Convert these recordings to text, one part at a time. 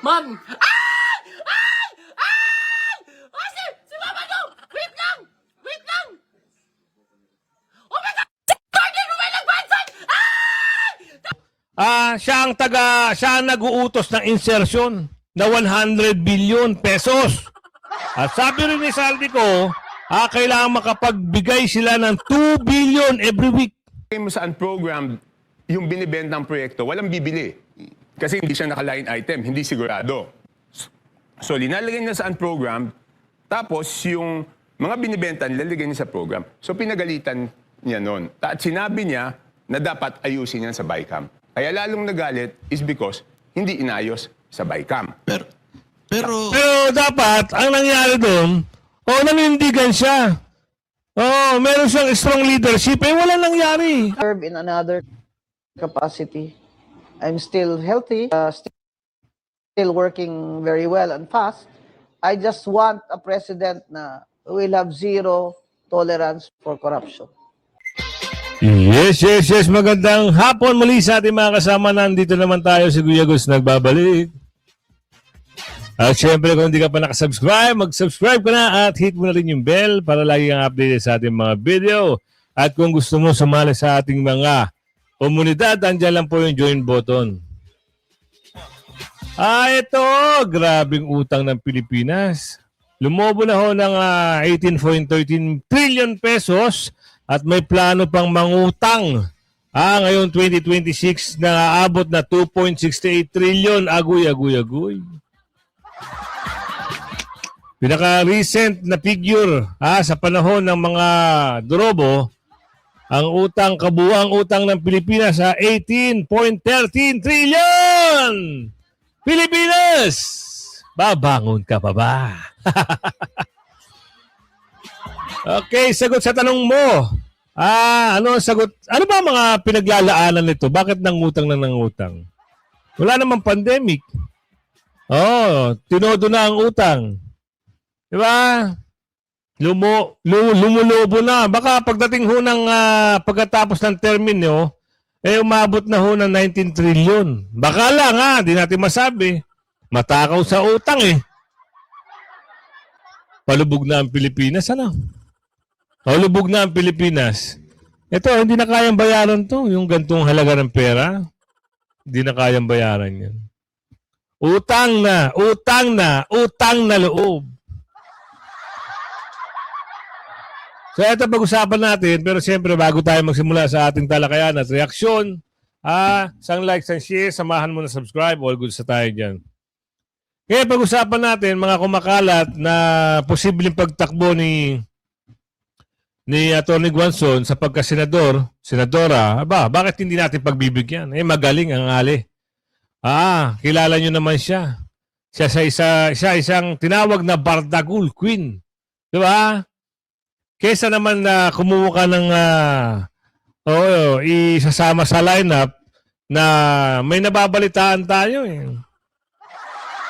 Ma'am! Ay! Ay! Ay! Ay! Si Mama nyo! Wait lang! Wait lang! Oh my God! Si Cardinal Ruel Nagbansan! Siya ang nag-uutos ng insertion na 100 billion pesos. At sabi rin ni Saldico, kailangan makapagbigay sila ng 2 billion every week. Mo sa unprogrammed, yung binibentang proyekto, walang bibili. Kasi hindi siya naka-line item, hindi sigurado. So, linalagay niya sa unprogrammed, tapos yung mga binibenta, nilalagay niya sa program. So, pinagalitan niya nun. At sinabi niya na dapat ayusin yan sa BICAM. Kaya lalong nagalit is because hindi inayos sa BICAM. Pero Pero dapat, ang nangyari doon, nanindigan siya. Meron siyang strong leadership, wala nangyari. Serve in another capacity. I'm still healthy, still working very well and fast. I just want a president na will have zero tolerance for corruption. Yes. Magandang hapon muli sa ating mga kasama. Nandito naman tayo si Kuya Gus nagbabalik. At syempre kung hindi ka pa nakasubscribe, mag-subscribe ka na at hit mo na rin yung bell para lagi kang updated sa ating mga video. At kung gusto mo sumali sa ating mga komunidad, andyan lang po yung join button. Ito, grabing utang ng Pilipinas. Lumobo na ho ng 18.13 trillion pesos at may plano pang mangutang. Ngayon 2026 na aabot na 2.68 trillion. Agoy. Pinaka-recent na figure sa panahon ng mga Drobo, ang kabuuang utang ng Pilipinas sa 18.13 trillion! Pilipinas! Babangon ka pa ba? Okay, sagot sa tanong mo. Ano ang sagot? Ano ba mga pinaglalaanan nito? Bakit nangutang na nangutang? Wala namang pandemic. Tinodo na ang utang. Diba? Lumulobo na. Baka pagdating ho ng pagkatapos ng termino, umabot na ho ng 19 trillion. Baka lang di natin masabi. Matakaw sa utang Palubog na ang Pilipinas, Palubog na ang Pilipinas. Ito, hindi na kayang bayaran to. Yung gantong halaga ng pera, hindi na kayang bayaran yan. Utang na loob. So ito pag-usapan natin, pero siyempre bago tayo magsimula sa ating talakayan at reaksyon, isang like, isang share, samahan mo na subscribe, all good sa tayo dyan. Kaya pag-usapan natin mga kumakalat na posibleng pagtakbo ni Atty. Guanzon sa senadora, bakit hindi natin pagbibigyan? Magaling ang ali. Kilala nyo naman siya. Siya isang tinawag na Bardagul Queen. Diba? Kesa naman na kumuha ka ng isasama sa lineup na may nababalitaan tayo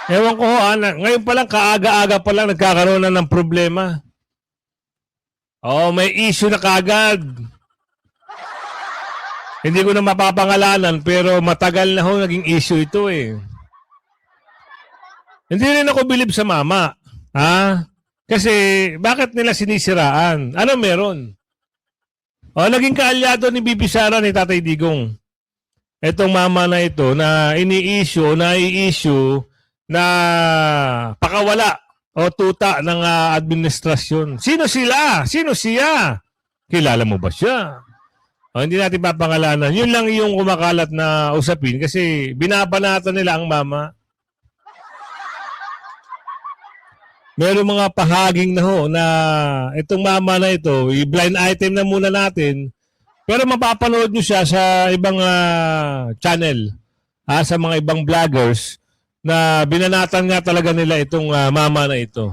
Ewan ko ngayon pa lang, kaaga-aga pa lang nagkakaroon na ng problema. May issue na kaagad. Hindi ko na mapapangalanan pero matagal na naging issue ito Hindi rin ako bilib sa mama. Kasi bakit nila sinisiraan? Ano meron? Naging kaalyado ni Bibi Sara ni Tatay Digong. Etong mama na ito na i-issue na pakawala o tuta ng administrasyon. Sino sila? Sino siya? Kilala mo ba siya? Hindi natin papangalanan. Yun lang yung kumakalat na usapin kasi binabanatan nila ang mama. Meron mga pahaging na na itong mama na ito, i-blind item na muna natin. Pero mapapanood nyo siya sa ibang channel, sa mga ibang vloggers na binanatan nga talaga nila itong mama na ito.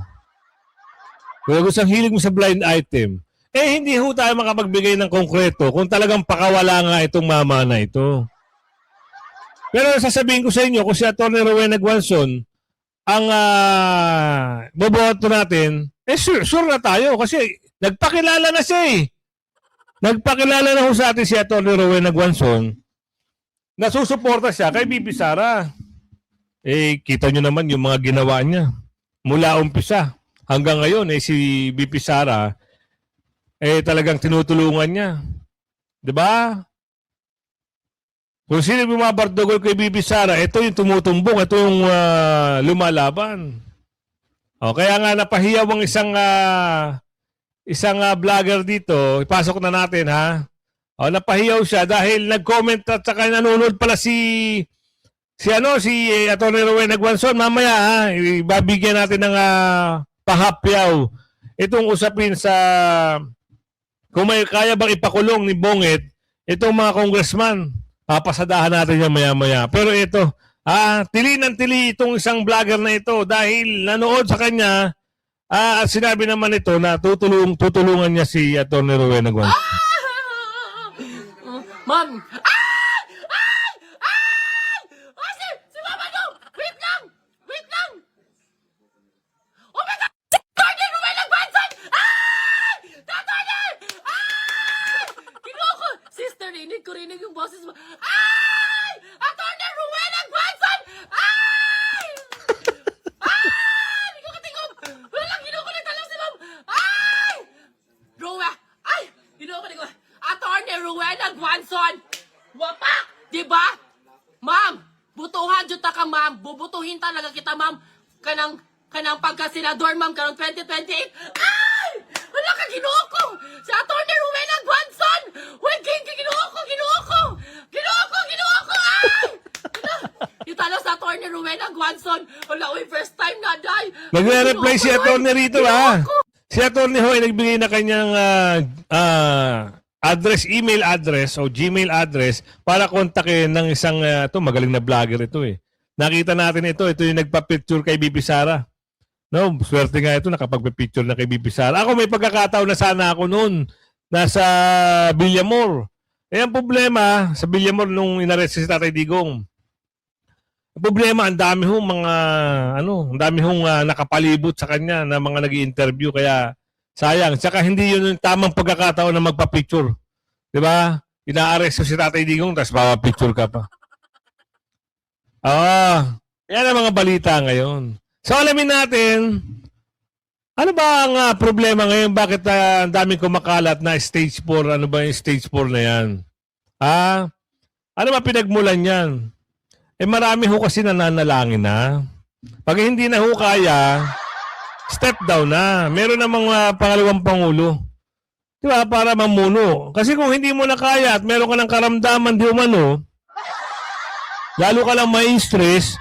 Kung gusto ang hilig mo sa blind item, hindi ho tayo makapagbigay ng konkreto kung talagang pakawala nga itong mama na ito. Pero sasabihin ko sa inyo, kung si Atty. Rowena Guanzon ang boboto natin, sure na tayo kasi nagpakilala na siya Nagpakilala na ho sa atin si Atty. Rowena Guanzon na susuporta siya kay Bibi Sara. kita nyo naman yung mga ginawa niya. Mula umpisa hanggang ngayon, si BP Sara, talagang tinutulungan niya. 'Di ba? Kung sino bumabardogol kay BP Sara, ito yung tumutumbong, ito yung lumalaban. Kaya nga napahiyaw ang isang vlogger dito. Ipasok na natin, ha? Napahiyaw siya dahil nag-comment at saka nanonood pala si Atty. Rowena Guanzon. Mamaya, ha? Ibabigyan natin ng pahapyaw itong usapin sa kung may kaya bang ipakulong ni Bonget itong mga congressman. Papasadahan natin yan maya-maya. Pero ito, tili ng tili itong isang vlogger na ito dahil nanood sa kanya at sinabi naman ito na tutulungan niya si Atty. Rowena Guanzon. Ma'am! Si Mama daw! Wait lang! Wait lang! Oh my God! Atty. Rowena Guanzon! Atty. Kinoko! Sister, rinig yung boses mo. Atty. Rowena Guanzon! Hindi ko katingog! Wala lang, kinoko na talagang si Ma'am! Kinoko. Atty. Rowena Guanzon! Wapak! Diba? Ma'am! Butuhan dyan ka, ma'am. Bubutuhin talaga kita, ma'am. Kanang pagka-senador, ma'am, kanang 2028. Wala ka, ginoko! Si Atty. Rowena Guanzon! Uy, ginoko! Yung talo sa Atty. Rowena Guanzon. Wala, uy, first time na, day. Nagre-reply si Atty. rito, ha? Si Atty. Hoy, nagbigay na kanyang email address o Gmail address para kontakin ng isang magaling na vlogger ito eh. Nakita natin ito yung nagpa-picture kay BP Sara. No, swerte nga ito nakapag-picture na kay BP Sara. Ako may pagkakataon na sana ako noon nasa Villamor. Ang problema sa Villamor nung inaresto si Tatay Digong. Ang problema, ang dami hong nakapalibot sa kanya na mga nag-i-interview kaya sayang. Tsaka hindi yun yung tamang pagkakataon na magpa-picture. Di ba? Inaaresto si Tatay Digong tapos papapicture ka pa. Yan ang mga balita ngayon. So alamin natin, ano ba ang problema ngayon? Bakit ang daming kumakalat na stage 4? Ano ba yung stage 4 na yan? Ano ba pinagmulan yan? Marami ho kasi nananalangin na. Pag hindi na ho kaya, step down na. Meron namang pangalawang pangulo. Di ba? Para mamuno. Kasi kung hindi mo na kaya at meron ka ng karamdaman di umano, lalo ka lang may stress,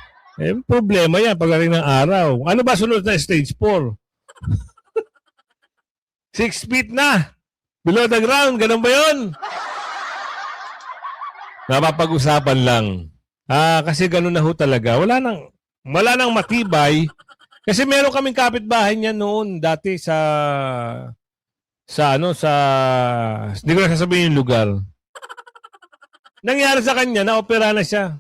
problema yan pagdating ng araw. Ano ba sunod na stage 4? 6 feet na. Below the ground. Ganun ba yun? Napapag-usapan lang. Kasi ganun na ho talaga. Wala nang matibay. Kasi meron kaming kapitbahay niya noon dati hindi ko na sasabihin yung lugar. Nangyari sa kanya, na-opera na siya.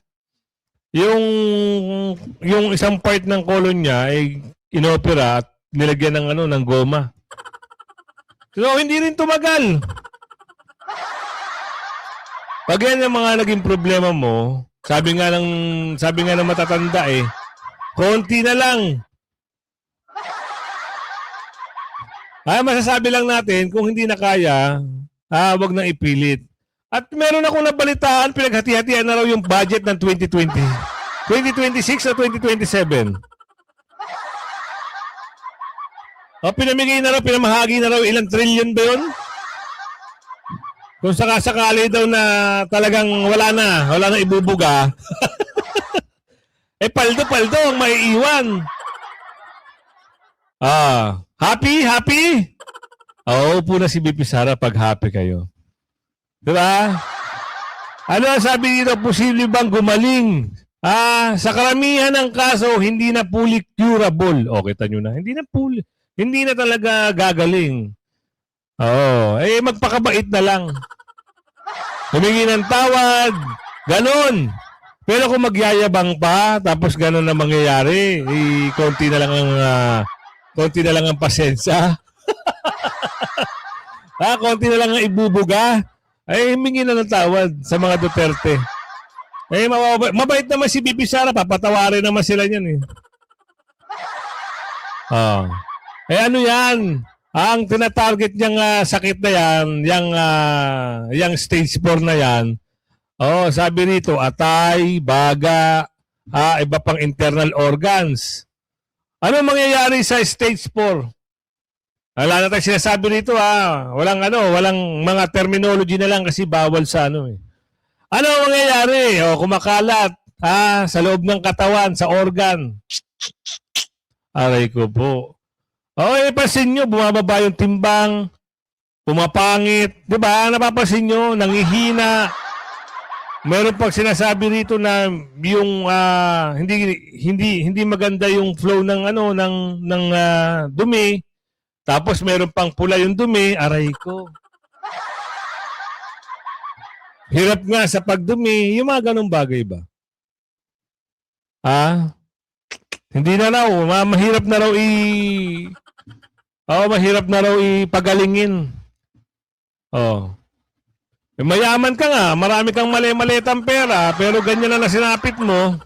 Yung isang part ng colon niya ay inopera at nilagyan ng goma. So hindi rin tumagal. Pag yan yung mga naging problema mo, sabi nga ng matatanda konti na lang. Masasabi lang natin, kung hindi na kaya, wag nang ipilit. At meron akong nabalitaan, pinaghati-hatian na raw yung budget ng 2020. 2026 o 2027. Pinamigay na raw, pinamahagi na raw, ilang trillion ba yun? Kung sakasakali daw na talagang wala na ibubuga, paldo-paldo ang maiiwan. Happy? Upo na si BP Sara pag happy kayo. Diba? Ano ang sabi dito? Posible bang gumaling? Sa karamihan ng kaso, hindi na fully curable. Kita nyo na. Hindi na talaga gagaling. Magpakabait na lang. Humingi ng tawad. Ganon. Pero kung magyayabang pa, tapos ganon na mangyayari, konti na lang ang pasensya. Konti na lang ang ibubuga. Humingi na ng tawad sa mga Duterte. Eh, mabait naman si BP Sara, papatawarin naman sila niyan eh. Oh. Eh ano yan? Ang tinatarget niyang sakit na yan, yung stage 4 na yan, oh, sabi rito, atay, baga, iba pang internal organs. Ano mangyayari sa stage 4? Wala na tayong sinasabi rito walang mga terminology na lang kasi bawal sa ano eh. Ano ang mangyayari? O, kumakalat sa loob ng katawan, sa organ. Aray ko po. O, pansin nyo, bumababa yung timbang, pumapangit. Di ba? Napapansin nyo, nangihina. Meron pang sinasabi rito na yung hindi maganda yung flow ng dumi. Tapos meron pang pula yung dumi. Aray ko. Hirap nga sa pagdumi, yung mga ganong bagay ba? Hindi na raw, mahirap na raw mahirap na raw ipagalingin. Oh. Mayaman ka nga, marami kang mali-malitang pera, pero ganyan na nasinapit mo.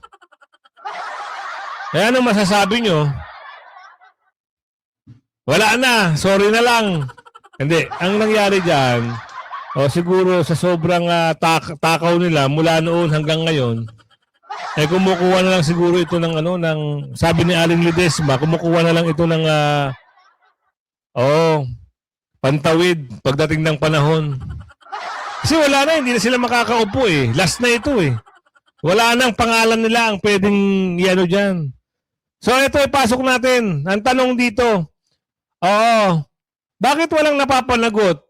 Kaya anong masasabi nyo? Wala na, sorry na lang. Hindi, ang nangyari dyan, siguro sa sobrang takaw nila mula noon hanggang ngayon, kumukuha na lang siguro ito ng sabi ni Aling Ledesma, kumukuha na lang ito ng pantawid pagdating ng panahon. Kasi wala na, hindi na sila makakaupo eh. Last na ito eh. Wala nang pangalan nila ang pwedeng dyan. So ito ipasok natin. Ang tanong dito, bakit walang napapanagot?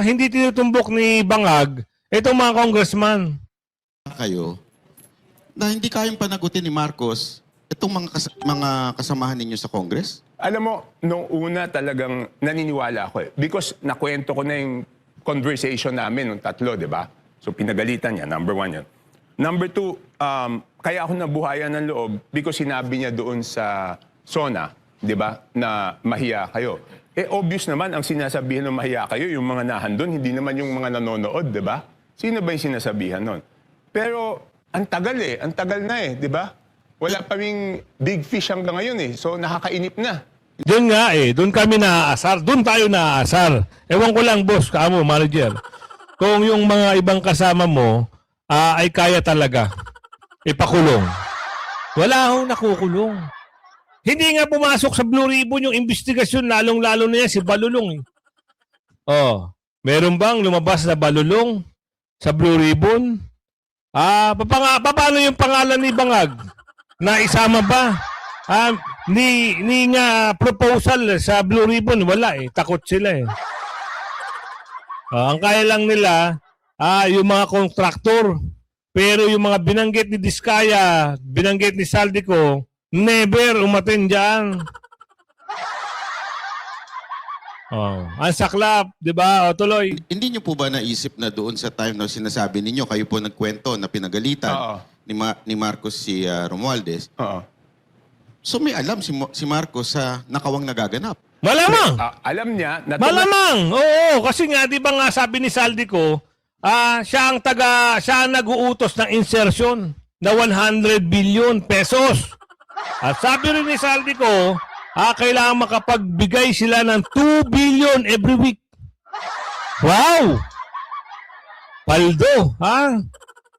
Hindi tinutumbok ni Bangag itong mga congressman. Kayo na hindi kayang panagutin ni Marcos itong mga kasamahan ninyo sa Congress? Alam mo, nung una talagang naniniwala ako eh. Because nakwento ko na yung conversation namin nung tatlo, di ba? So pinagalitan niya, number 1 yan. Number 2, kaya ako nabuhayan ng loob because sinabi niya doon sa SONA, di ba, na mahiya kayo. Eh obvious naman ang sinasabihan ng mahiya kayo, yung mga nahandun, hindi naman yung mga nanonood, di ba? Sino ba yung sinasabihan nun? Pero ang tagal na eh, di ba? Wala pa ring big fish hanggang ngayon eh. So nakakainip na. Doon nga doon kami naaasar. Doon tayo naaasar. Ewan ko lang, boss, kaamo, manager. Kung yung mga ibang kasama mo ay kaya talaga ipakulong. Wala akong nakukulong. Hindi nga pumasok sa Blue Ribbon yung investigasyon, lalong-lalo na yan si Balulong. Meron bang lumabas na Balulong sa Blue Ribbon? Paano yung pangalan ni Bangag? Na isama ba? Ni nga proposal sa Blue Ribbon, wala eh. Takot sila eh. Ang kaya lang nila, yung mga kontraktor. Pero yung mga binanggit ni Diskaya, binanggit ni Saldico, never umatin dyan. Ang saklap, di ba? Tuloy. Hindi nyo po ba naisip na doon sa time na sinasabi ninyo, kayo po nagkwento na pinagalitan ni Marcos si Romualdez? So may alam si Marcos sa nakawang nagaganap? Malamang! Alam niya na Malamang! Oo, kasi nga, di ba nga sabi ni Saldico, siya ang nag-uutos ng insertion na 100 billion pesos. At sabi rin ni Saldico, kailangan makapagbigay sila ng 2 billion every week. Wow! Paldo,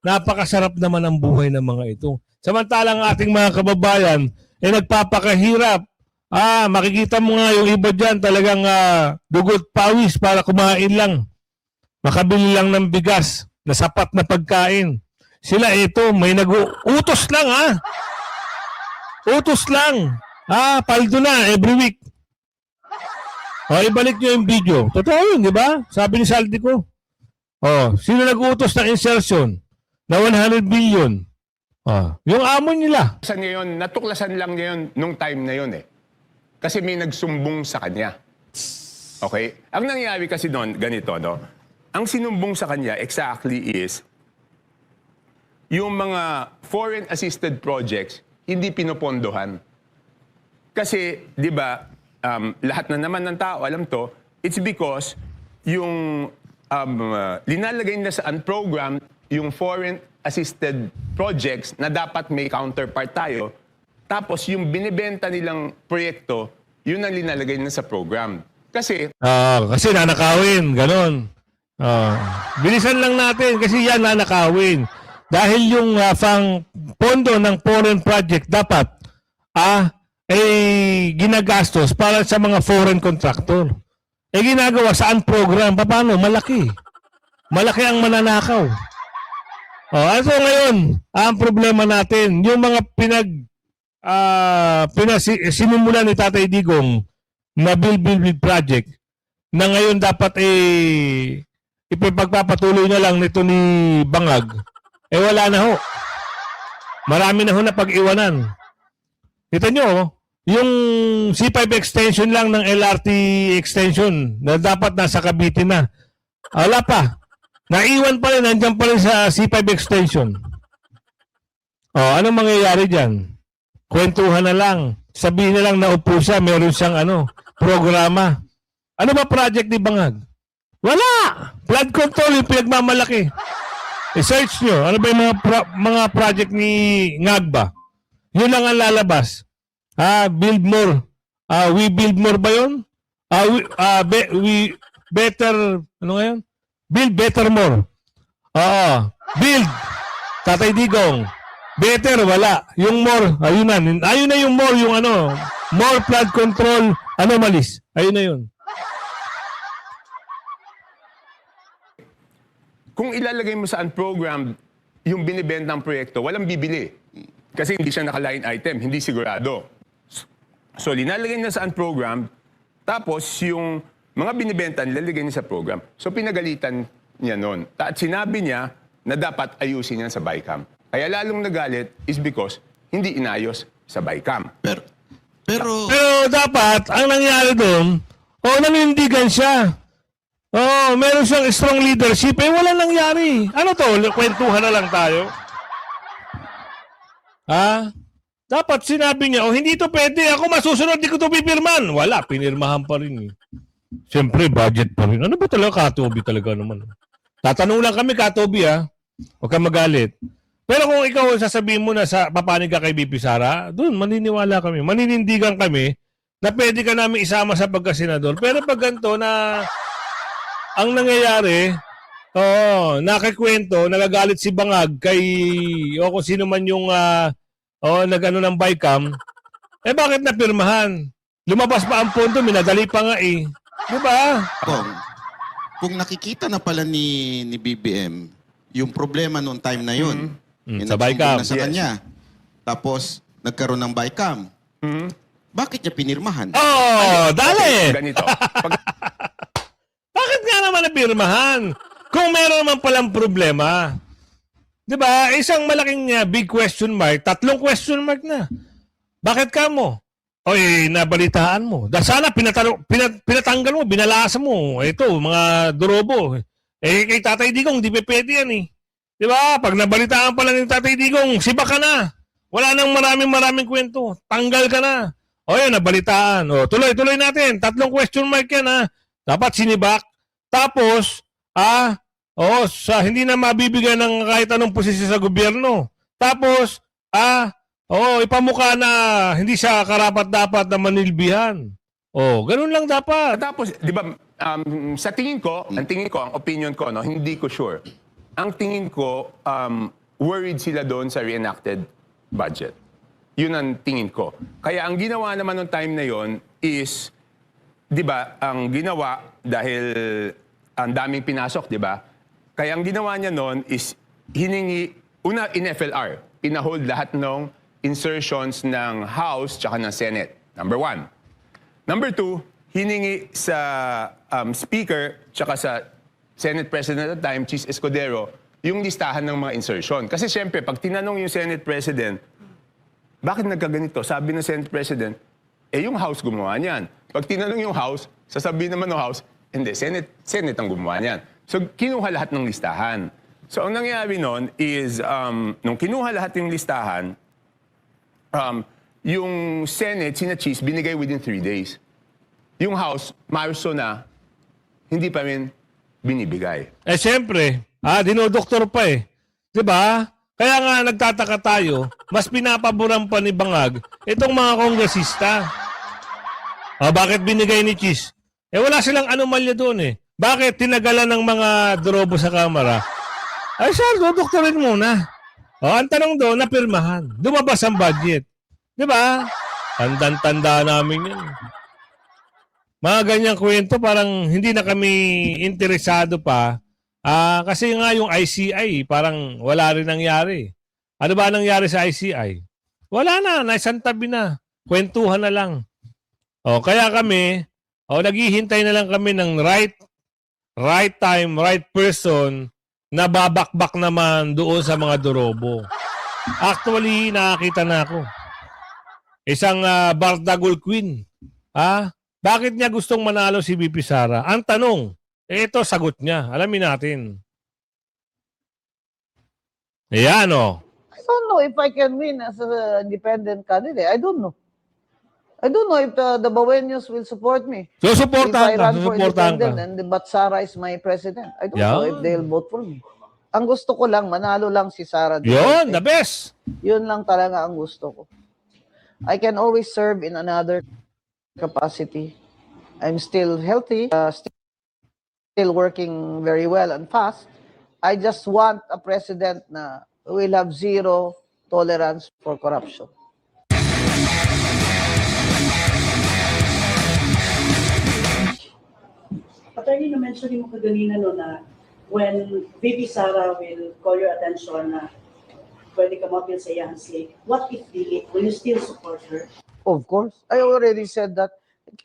napakasarap naman ang buhay ng mga ito. Samantalang ating mga kababayan, nagpapakahirap. Makikita mo nga yung iba dyan talagang dugot pawis para kumain lang. Makabili lang ng bigas na sapat na pagkain. Sila ito, may nag-utos lang Utos lang. Paldo na every week. Ibalik nyo yung video. Totoo yun, di ba? Sabi ni Saldico. Sino nag-utos ng insertion na 100 billion? Yung amo nila. Natuklasan lang niya yun nung time na yun eh. Kasi may nagsumbong sa kanya. Okay? Ang nangyari kasi doon, ganito, no? Ang sinumbong sa kanya exactly is yung mga foreign assisted projects hindi pinopondohan. Kasi, di ba, lahat na naman ng tao, alam to, it's because yung linalagay na sa unprogrammed, yung foreign assisted projects na dapat may counterpart tayo. Tapos yung binibenta nilang proyekto, yun ang linalagay na sa program. Kasi Kasi nanakawin, ganon. Bilisan lang natin kasi yan nanakawin. Dahil yung pondo ng foreign project dapat ginagastos para sa mga foreign contractor. Ginagawa saan program? Paano? Malaki. Malaki ang mananakaw. So ngayon, ang problema natin, yung mga sinumulan ni Tatay Digong na Build project na ngayon dapat ipagpapatuloy na lang nito ni Bangag, wala na ho. Marami na ho na pag-iwanan. Kita nyo, yung C5 extension lang ng LRT extension na dapat nasa Cavite na. Wala pa. Naiwan pa rin, nandiyan pa rin sa C5 extension. Anong mangyayari dyan? Kwentuhan na lang. Sabihin na lang na upo siya, meron siyang programa. Ano ba project ni Bangag? Wala! Flood control yung pinagmamalaki. I-search nyo. Ano ba yung mga project ni Ngagba? Yun lang ang lalabas. Build more. We build more ba yun? We better, ano nga yun? Build better more. Build. Tatay Digong. Better, wala. Yung more, ayun na yung more, yung more flood control anomalies. Ayun na yun. kung ilalagay mo sa unprogrammed yung binibentang proyekto, walang bibili. Kasi hindi siya naka-line item, hindi sigurado. So, linalagay niya sa unprogrammed, tapos yung mga binibenta nilalagay niya sa program. So, pinagalitan niya noon. At sinabi niya na dapat ayusin niya sa BICAM. Kaya lalong nagalit is because hindi inayos sa BICAM. Pero dapat, ang nangyari doon, nanindigan siya. Meron siyang strong leadership. Wala nangyari. Ano to? Kwentuhan na lang tayo. Dapat sinabi niya, hindi to pwede. Ako masusunod, di ko to pipirman. Wala, pinirmahan pa rin. Siyempre, budget pa rin. Ano ba talaga, Katobi talaga naman? Tatanong lang kami, Katobi, Huwag kang magalit. Pero kung ikaw sasabihin mo na papanig ka kay BP Sara, doon, maniniwala kami. Maninindigan kami na pwede ka namin isama sa pagkasenador. Pero pag ganito na ang nangyayari, nakikwento, nagagalit si Bangag kay, kung sino man yung nag-ano ng BICAM, bakit napirmahan? Lumabas pa ang pondo, minadali pa nga Di ba? kung nakikita na pala ni BBM yung problema noong time na yun, Sa BICAM. na sa kanya, tapos nagkaroon ng BICAM, bakit niya pinirmahan? Dali! Ganito. Bakit nga naman napirmahan? Kung meron naman palang problema, di ba? Isang malaking big question mark, 3 question mark na. Bakit ka mo? Nabalitaan mo. Sana pinatanggal mo, binalasa mo. Ito, mga durobo. Kay Tatay Digong, di pwede yan Di ba? Pag nabalitaan pa lang ni Tatay Digong, siba ka na. Wala nang maraming kwento. Tanggal ka na. Nabalitaan. Tuloy natin. 3 question mark yan Dapat sinibak. Tapos, hindi na mabibigyan ng kahit anong posisyon sa gobyerno. Tapos, ipamukha na hindi siya karapat-dapat na manilbihan. Ganun lang dapat. Tapos, di ba, sa tingin ko, ang opinion ko, hindi ko sure. Ang tingin ko, worried sila doon sa reenacted budget. Yun ang tingin ko. Kaya ang ginawa naman ng time na yon is, di ba, ang ginawa dahil ang daming pinasok, di ba? Kaya ang ginawa niya noon is hiningi, una in FLR, pinahold lahat ng insertions ng House tsaka ng Senate. Number 1. Number 2, hiningi sa Speaker tsaka sa Senate President at the time, Chis Escudero, yung listahan ng mga insertion. Kasi siyempre, pag tinanong yung Senate President, bakit nagkaganito? Sabi ng Senate President, yung House gumawa niyan. Pag tinanong yung House, sasabihin naman ng House, hindi, Senate ang gumawa niyan. So, kinuha lahat ng listahan. So, ang nangyari nun is, nung kinuha lahat ng listahan, yung Senate, sina Chis, binigay within 3 days. Yung House, Marso na, hindi pa rin binibigay. Siyempre, dinodoktor pa Di ba? Kaya nga nagtataka tayo, mas pinapaboran pa ni Bangag itong mga kongresista. Bakit binigay ni Chis? Wala silang anomalya doon eh. Bakit tinagalan ng mga drobo sa Kamara? Ay, sir, dodoktorin muna. Ang tanong doon, napirmahan. Lumabas ang budget. Di ba? Tandang-tanda namin yun. Mga ganyang kwento, parang hindi na kami interesado pa. Kasi nga yung ICI, parang wala rin nangyari. Ano ba nangyari sa ICI? Wala na, naisantabi na. Kwentuhan na lang. Kaya kami, naghihintay na lang kami ng right time, right person na babakbak naman doon sa mga dorobo. Actually, nakakita na ako. Isang Bardagol Queen. Bakit niya gustong manalo si VP Sara? Ang tanong, ito sagot niya. Alamin natin. Ayan I don't know if I can win as an independent candidate. I don't know. I don't know if the Baweños will support me. So, If supportahan I ka. run for Susuportahan ka. independent and but Sara is my president. I don't Yan. know if they'll vote for me. Ang gusto ko lang, manalo lang si Sara. Yun, the Duterte. best. Yun lang talaga ang gusto ko. I can always serve in another capacity. I'm still healthy, still working very well and fast. I just want a president na will have zero tolerance for corruption. Attorney, na-mention mo kaganina no na when VP Sara will call your attention na pwede ka mapil sa iyang slate, what if delete? Will you still support her? Of course. I already said that.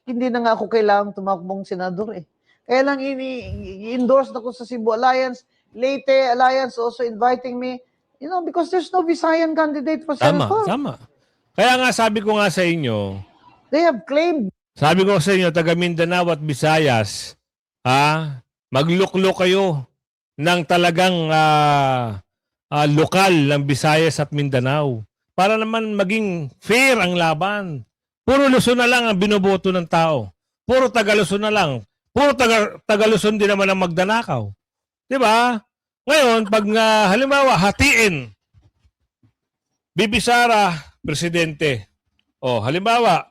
Hindi na nga ako kailangang tumakbong senador eh. Kaya lang i-endorse na ko sa Cebu Alliance. Leyte Alliance also inviting me. You know, because there's no Visayan candidate for senator. Tama. Kaya nga sabi ko nga sa inyo, They have claimed. sabi ko sa inyo, taga Mindanao at Visayas, magluklok kayo ng talagang lokal ng Visayas at Mindanao para naman maging fair ang laban. Puro Luzon na lang ang binoboto ng tao. Puro taga Luzon na lang. Puro taga Luzon din naman ang magdanakaw. Di ba? Ngayon, pag halimbawa, hatiin, VP Sara, presidente. Halimbawa,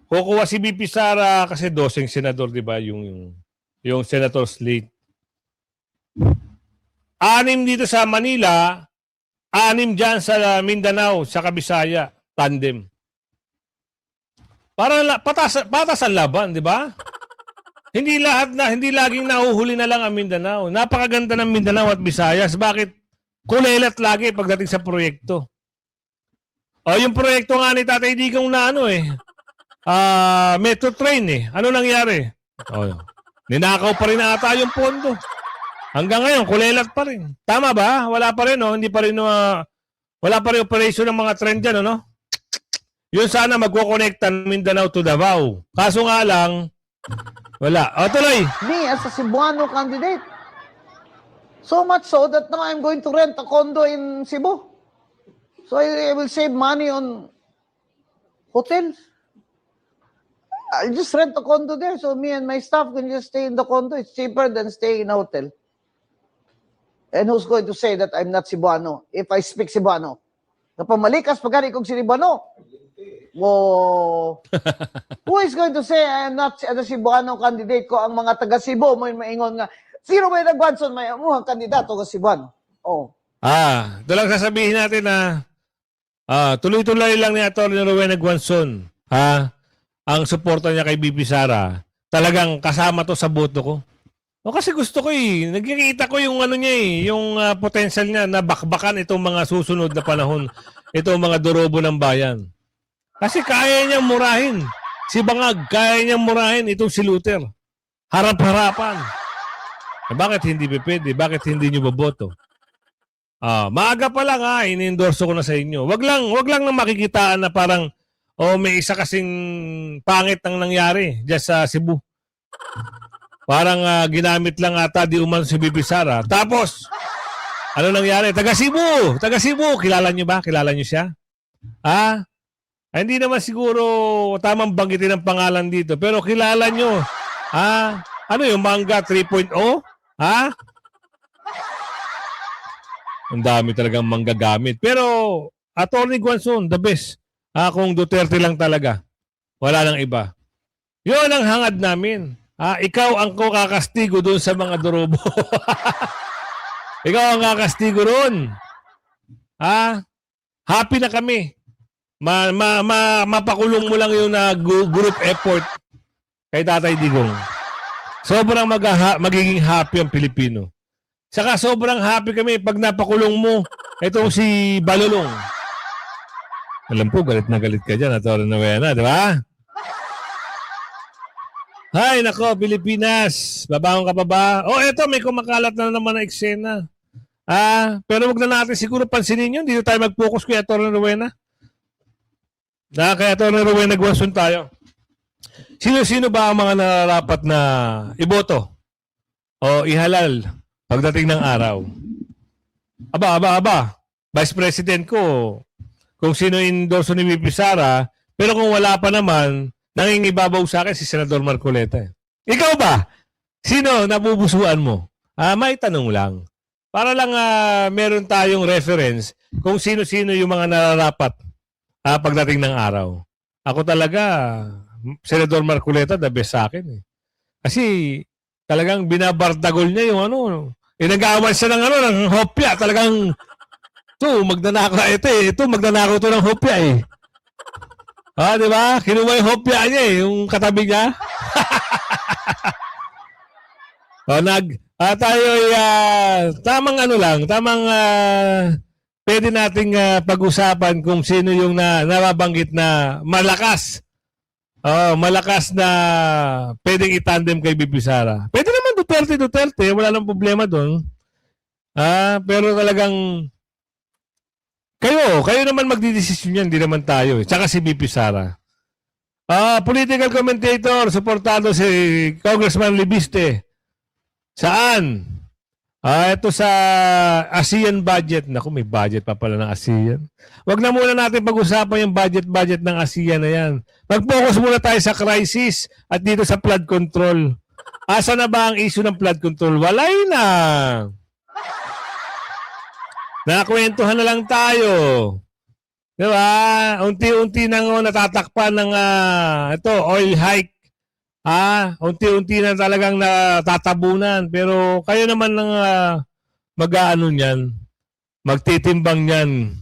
kukuha si VP Sara kasi 12 senador, di ba? Yung senator slate. 6 dito sa Manila, 6 dyan sa Mindanao, sa Kabisaya, tandem. Para patas ang laban, di ba? Hindi laging nahuhuli na lang ang Mindanao. Napakaganda ng Mindanao at Visayas. Bakit? Kulelat lagi pagdating sa proyekto. Yung proyekto nga ni Tatay Digong na Metro Train Ano nangyari? Ninakaw pa rin ata yung pondo. Hanggang ngayon, kulelat pa rin. Tama ba? Wala pa rin, Hindi pa rin, wala pa rin operation ng mga train dyan, Yun sana magko-connect ng Mindanao to Davao. Kaso nga lang, wala. Tuloy. Me as a Cebuano candidate. So much so that now I'm going to rent a condo in Cebu. So I will save money on hotels. I'll just rent a condo there so me and my staff can just stay in the condo. It's cheaper than staying in a hotel. And who's going to say that I'm not Cebuano if I speak Cebuano? Kapamalikas pagani kong Cebuano. Whoa. Who is going to say I am not a Cebuano candidate ko? Ang mga taga Cebu mo maingon nga, sino may nagwanson may amuhang kandidato ka Cebuano? Ito lang sasabihin natin tuloy-tuloy lang ni Atty. Rowena Guanzon. Ang suporta niya kay VP Sara. Talagang kasama to sa boto ko. Kasi gusto ko Nagkikita ko yung yung potential niya na bakbakan itong mga susunod na panahon. Itong mga dorobo ng bayan. Kasi kaya niyang murahin. Si Bangag, kaya niyang murahin itong si Luther. Harap-harapan. Bakit hindi pwede? Bakit hindi niyo boboto? Maaga pa lang ini-endorse ko na sa inyo. Wag lang na makikitaan na parang may isa kasing pangit ang nangyari diyan sa Cebu. Parang ginamit lang ata di umano si VP Sara. Tapos ano nangyari? Taga Cebu. Kilala niyo ba? Kilala niyo siya? Hindi naman siguro tamang banggitin ang pangalan dito. Pero kilala nyo. Ano yung Manga 3.0? Ang dami talagang manggagamit. Pero, Attorney Guanzon, the best. Kung Duterte lang talaga. Wala nang iba. Yun ang hangad namin. Ikaw ang kakastigo doon sa mga durobo. Ikaw ang kakastigo roon. Happy na kami. Mapakulong mo lang yung group effort kay Tatay Digong. Sobrang magiging happy ang Pilipino. Saka sobrang happy kami pag napakulong mo itong si Balulong. Alam po, galit na galit ka dyan, Atty. Novena, di ba? Hay, nako, Pilipinas. Babangon ka pa ba? Eto, may kumakalat na naman na eksena. Pero wag na natin siguro pansinin yun. Dito tayo mag-focus kay Atty. Novena. Kay Atty. Novena Guanzon tayo. Sino-sino ba ang mga nararapat na iboto o ihalal pagdating ng araw? Aba. Vice President ko, kung sino endorso ni VP Sara, pero kung wala pa naman, nangingibabaw sa akin si Senador Marcoleta. Ikaw ba? Sino nabubusuan mo? May tanong lang. Para lang meron tayong reference kung sino-sino yung mga nararapat pagdating ng araw. Ako talaga, Senador Marcoleta, the best sa akin. Kasi talagang binabardagol niya yung nag-aawan siya ng hopya. Talagang, ito, magnanakaw to ng hopya eh. Di ba? Kinuha yung hopya niya yung katabi niya. Tayo tamang pwede nating pag-usapan kung sino yung nababanggit na malakas. Malakas na pwedeng itandem kay Bibi Sara. Pwede naman Duterte, wala nang problema doon. Pero talagang kayo naman magdidesisyon yan, hindi naman tayo. Tsaka si Bibi Sara. Political commentator, suportado si Congressman Libiste. Saan? Ito sa ASEAN budget. Naku, may budget pa pala ng ASEAN. Wag na muna natin pag-usapan yung budget ng ASEAN na yan. Mag-focus muna tayo sa crisis at dito sa flood control. Asa na ba ang issue ng flood control? Walay na. Nakakwentuhan na lang tayo. Diba? Unti-unti nang natatakpan ng oil hike. Unti-unti na talagang natatabunan. Pero kayo naman ng mag-aano niyan, magtitimbang niyan.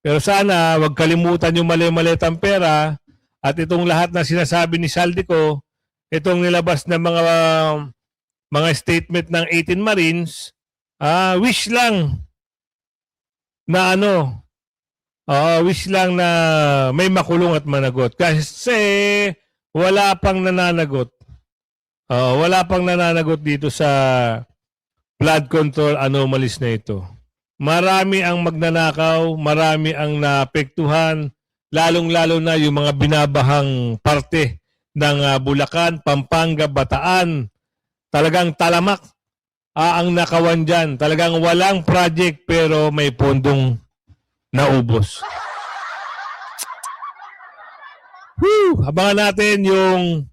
Pero sana, wag kalimutan yung mali-malitang pera at itong lahat na sinasabi ni Saldico, itong nilabas na mga statement ng 18 Marines, wish lang na wish lang na may makulong at managot. Kasi wala pang nananagot. Wala pang nananagot dito sa flood control anomalies na ito. Marami ang magnanakaw, marami ang naapektuhan, lalong-lalo na yung mga binabahang parte ng Bulacan, Pampanga, Bataan. Talagang talamak ang nakawan dyan. Talagang walang project pero may pondong naubos. Abangan natin yung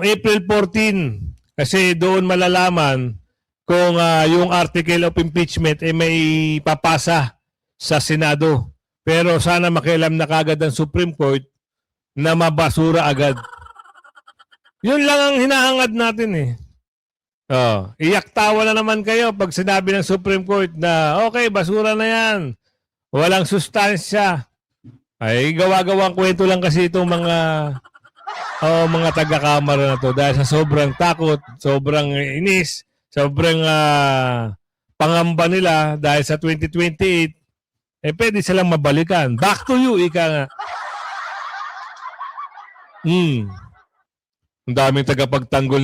April 14 kasi doon malalaman kung yung article of impeachment may papasa sa Senado. Pero sana makialam na kagad ang Supreme Court na mabasura agad. Yun lang ang hinahangad natin eh. Iyak tawa na naman kayo pag sinabi ng Supreme Court na okay, basura na yan. Walang sustansya. Ay, gawa-gawang kwento lang kasi itong mga taga-kamara na to dahil sa sobrang takot, sobrang inis, sobrang pangamba nila dahil sa 2028, pwede silang mabalikan. Back to you, ika nga. Ang daming tagapagtanggol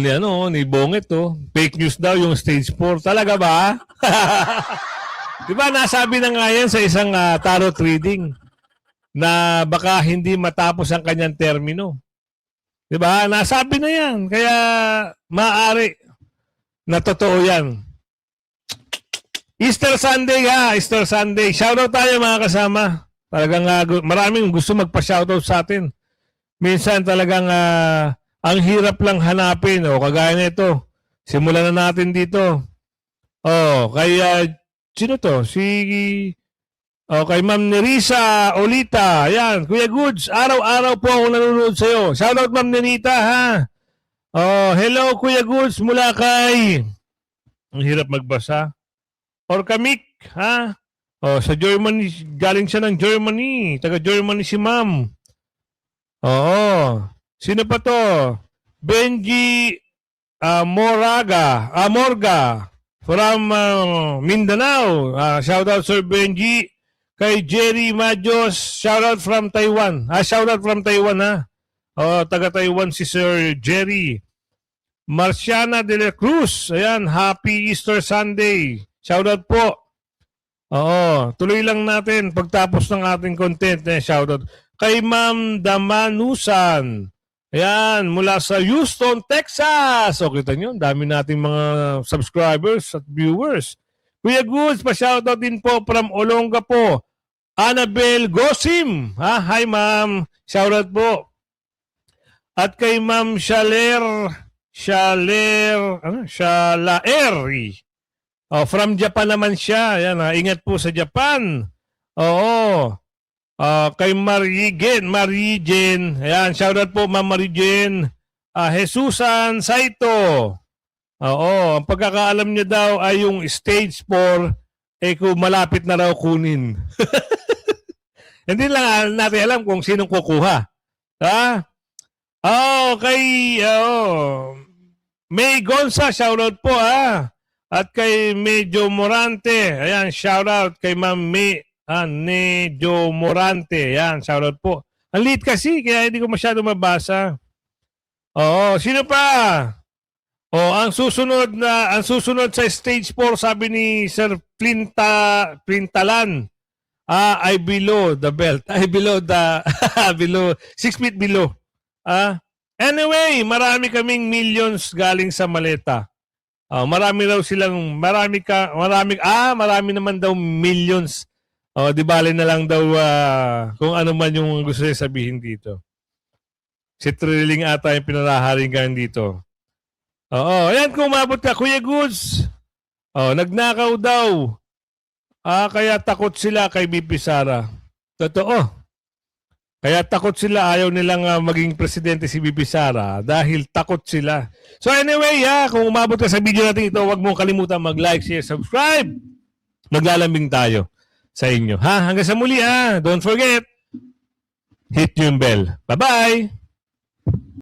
ni Bonget, Fake news daw yung stage 4. Talaga ba? Diba, nasabi na nga yan sa isang tarot reading na baka hindi matapos ang kanyang termino. Diba? Nasabi na yan. Kaya maaari na totoo yan. Easter Sunday Easter Sunday. Shoutout tayo mga kasama. Talagang maraming gusto magpa-shoutout sa atin. Minsan talagang ang hirap lang hanapin. Kagaya nito. Simulan na natin dito. Kaya sino to? Okay, Ma'am Nerissa Olita. Ayan, Kuya Goods, araw-araw po ako nanonood sa'yo. Shoutout, Ma'am Nerita, ha? Oh, hello, Kuya Goods, mula kay... Ang hirap magbasa. Or Kamik, ha? Oh, sa Germany, galing siya ng Germany. Taga-Germany si Ma'am. Oo. Sino pa to? Benji Morga from Mindanao. Shoutout, Sir Benji. Kay Jerry Majos, shoutout from Taiwan. Shoutout from Taiwan, ha? Oh, taga-Taiwan si Sir Jerry. Marciana de la Cruz. Ayan, happy Easter Sunday. Shoutout po. Oo, tuloy lang natin pagtapos ng ating content. Shoutout. Kay Ma'am Damanusan. Ayan, mula sa Houston, Texas. O, kita nyo, dami nating mga subscribers at viewers. Kuya Goods, pa-shoutout din po from Olongapo. Annabel Gosim. Hi, ma'am. Shoutout po. At kay Ma'am Shalaeri. Oh, from Japan naman siya. Ayan, ingat po sa Japan. Oo. Kay Marijen. Ayan, shoutout po, Ma'am Marijen. Jesusan Saito. Oo, ang pagkakaalam niya daw ay yung stage 4 kung malapit na raw kunin. Hindi lang natin alam kung sinong kukuha. Ha? May Gonza, shoutout po, ha? At kay Medyo Morante. Ayan, shoutout kay Ma'am Medyo Morante. Ayan, shoutout po. Ang liit kasi, kaya hindi ko masyado mabasa. Oo, sino pa? Ang susunod sa stage 4, sabi ni Sir Plintalan, ay below the belt. Ay below the, below, 6 feet below. Anyway, marami kaming millions galing sa maleta. Marami naman daw millions. Di bale na lang daw kung ano man yung gusto niya sabihin dito. Si Trilling ata yung pinaraharingan dito. Ayan, kung umabot ka, Kuya Goods. Nagnakaw daw. Kaya takot sila kay BP Sara. Totoo. Kaya takot sila, ayaw nilang maging presidente si BP Sara dahil takot sila. So anyway, kung umabot ka sa video natin ito, huwag mong kalimutan mag-like, share, subscribe. Maglalambing tayo sa inyo. Hanggang sa muli, don't forget, hit yung bell. Bye-bye!